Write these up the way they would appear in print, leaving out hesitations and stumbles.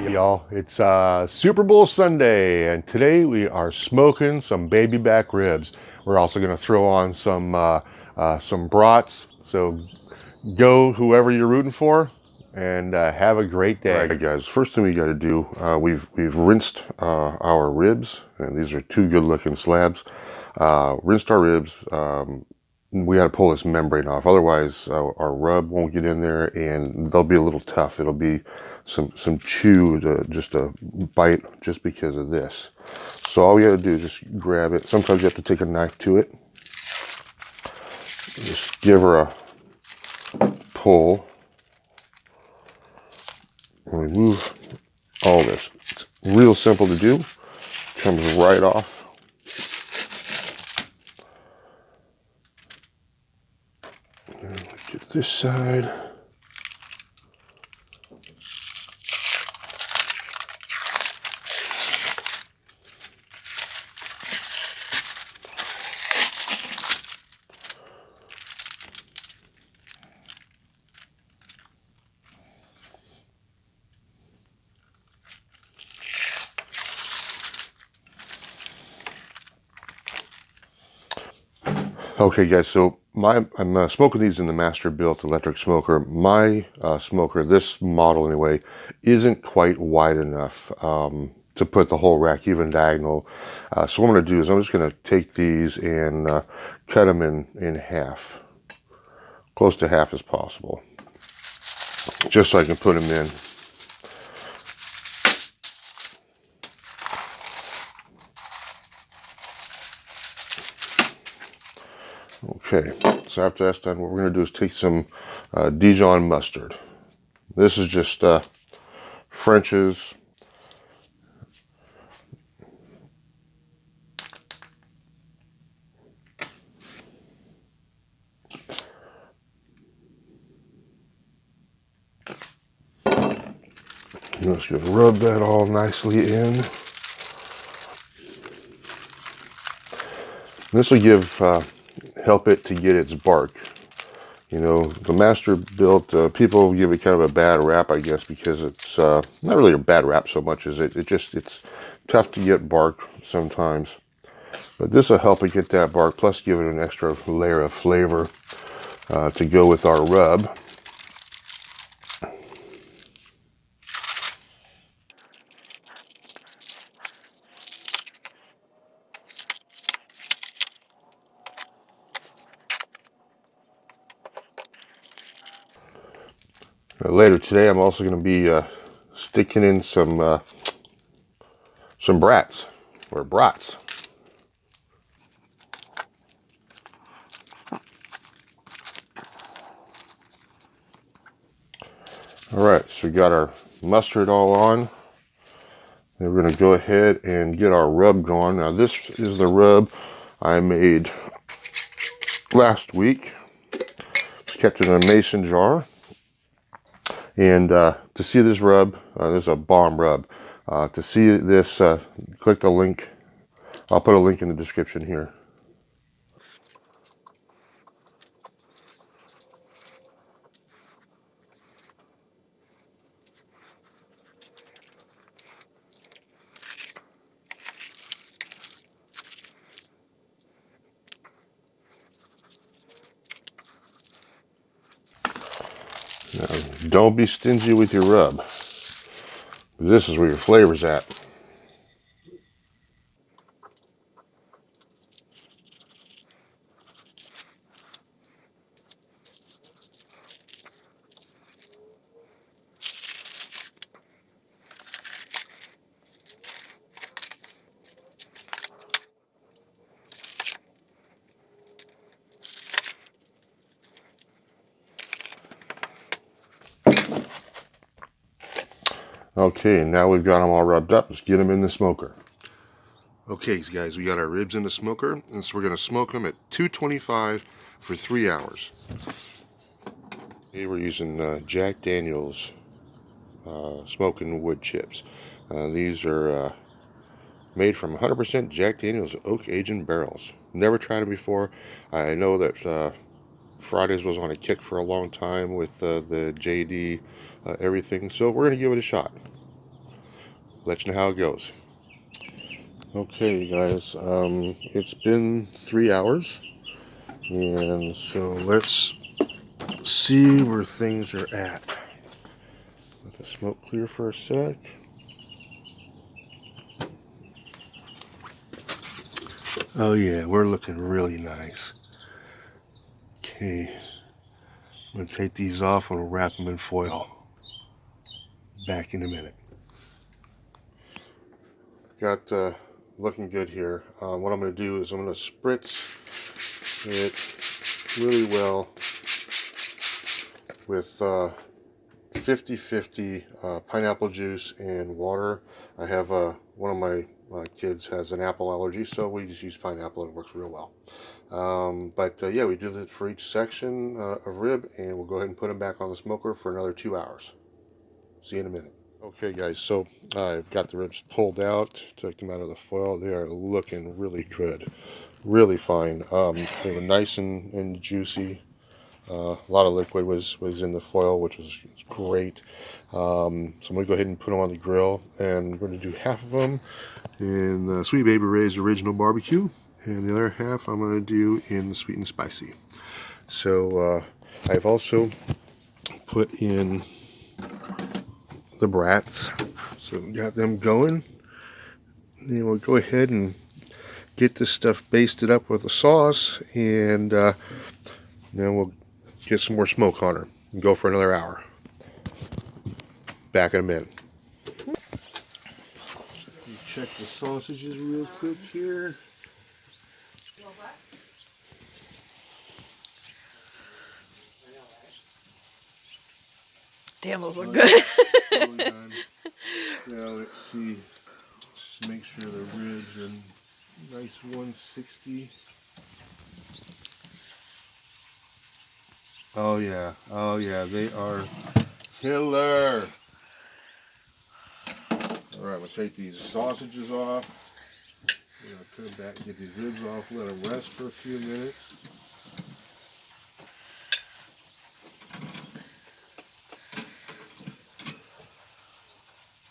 Y'all, it's Super Bowl Sunday, and today we are smoking some baby back ribs. We're also going to throw on some brats. So go whoever you're rooting for, and have a great day. All right, guys. First thing we got to do, we've rinsed our ribs, and these are two good-looking slabs. Rinsed our ribs. We got to pull this membrane off, otherwise our rub won't get in there, and they'll be a little tough. It'll be some chew to just a bite just because of this. So all we got to do is just grab it. Sometimes you have to take a knife to it. Just give her a pull and remove all this. It's real simple to do. Comes right off. And get this side. Okay, guys, so I'm smoking these in the Masterbuilt electric smoker. My smoker, this model anyway, isn't quite wide enough to put the whole rack even diagonal. So what I'm going to do is I'm just going to take these and cut them in half, close to half as possible, just so I can put them in. Okay, so after that's done, what we're going to do is take some Dijon mustard. This is just French's. I'm just going to rub that all nicely in. This will help it to get its bark. You know, the Masterbuilt, people give it kind of a bad rap, I guess, because it's not really a bad rap so much as it's tough to get bark sometimes. But this will help it get that bark, plus give it an extra layer of flavor to go with our rub. Later today, I'm also going to be sticking in some brats or brats. All right, so we got our mustard all on. And we're going to go ahead and get our rub going. Now this is the rub I made last week. Kept it in a mason jar. And to see this rub, this is a bomb rub. To see this, click the link. I'll put a link in the description here. Now, don't be stingy with your rub. This is where your flavor's at. Okay, now we've got them all rubbed up. Let's get them in the smoker. Okay, guys, we got our ribs in the smoker, and so we're going to smoke them at 225 for 3 hours. Okay, we're using Jack Daniel's smoking wood chips. These are made from 100% Jack Daniel's oak aging barrels. Never tried them before. I know that Fridays was on a kick for a long time with the JD everything, so we're gonna give it a shot. Let you know how it goes. Okay, you guys, it's been 3 hours, and so let's see where things are at. Let the smoke clear for a sec. Oh yeah, we're looking really nice. Okay, I'm gonna take these off and wrap them in foil. Back in a minute. Got looking good here. What I'm going to do is I'm going to spritz it really well with 50-50 pineapple juice and water. I have one of my kids has an apple allergy, so we just use pineapple. It works real well. But yeah, we do that for each section of rib, and we'll go ahead and put them back on the smoker for another 2 hours. See you in a minute. Okay guys, so I've got the ribs pulled out, took them out of the foil. They are looking really good, really fine. They were nice and juicy. A lot of liquid was in the foil, which was great. So I'm going to go ahead and put them on the grill, and we're going to do half of them in Sweet Baby Ray's original barbecue, and the other half I'm going to do in the sweet and spicy. So I've also put in the brats, so we got them going. Then we'll go ahead and get this stuff basted up with the sauce, and then we'll get some more smoke on her and go for another hour. Back in a minute. Check the sausages real quick here. Damn, those look good. Totally done. Now let's see. Just make sure the ribs are nice 160. Oh yeah, they are killer. All right, we'll take these sausages off. We're gonna put them back and get these ribs off. Let them rest for a few minutes.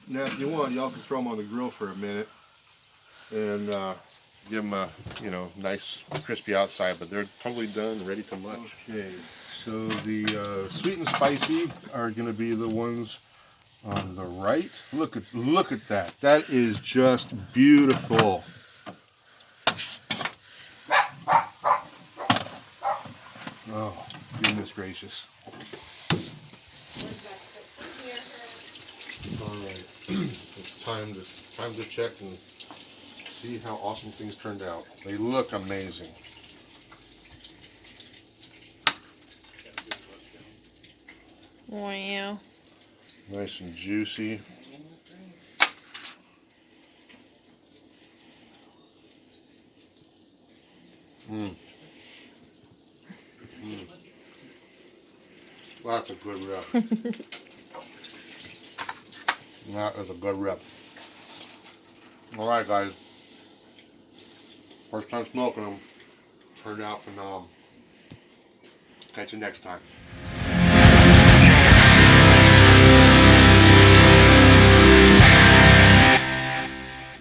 Now, if you want, y'all can throw them on the grill for a minute and give them a, nice crispy outside, but they're totally done, ready to munch. Okay, so the sweet and spicy are going to be the ones on the right. Look at that. That is just beautiful. Oh, goodness gracious. All right, it's time to check and see how awesome things turned out. They look amazing. Wow. Nice and juicy. Well, that's a good rub. That is a good rub. All right, guys. First time smoking them. Turned out phenomenal. Catch you next time.